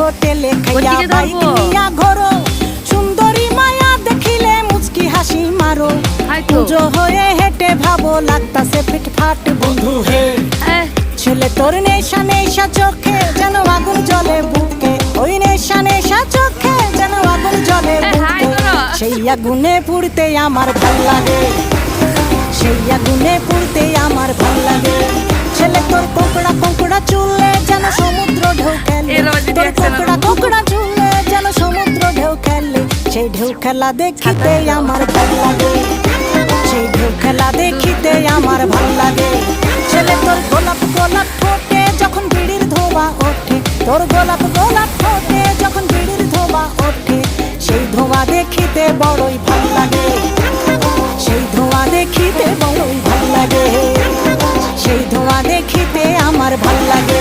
হোটেলে খাইয়া ওদিকে বাইক ধরবো। নিয়া ঘোরো, সুন্দরী মায়া দেখিলে মুচকি হাসি মারো, হয়তো। পুজো হয়ে হেঁটে ভাবো লাগতাছে ফিটফাট বন্ধু হে। ছেলে তোর নেশা নেশা চোখে যেন আগুন জ্বলে বুকে, ওই নেশা নেশা চোখে যেন আগুন জ্বলে হাই বুকে, করো। সেই আগুনে পুড়তে আমার ভাল লাগে, সেই আগুনে পুড়তে আমার ভাল লাগে। ছেলে তোর কোকড়া কোকড়া চুলে যেন সমুদ্র ঢেউ খেলে, এর আবার যদি তোর action কোকড়া হবে। কোকড়া চুলে যেন সমুদ্র ঢেউ খেলে, সেই ঢেউ খেলা দেখিতে আমার ভাল লাগে, সেই ঢেউ খেলা দেখিতে আমার ভাল লাগে। ছেলে তোর গোলাপ গোলাপ ঠোঁটে যখন বিড়ির ধোঁয়া ওঠে, তোর গোলাপ গোলাপ ঠোঁটে যখন বিড়ির ধোঁয়া ওঠে, সেই ধোঁয়া দেখিতে বড়ই ভাল লাগে, সেই ধোঁয়া দেখিতে বড়ই ভাল লাগে, সেই ধোঁয়া দেখিতে আমার ভাল লাগে।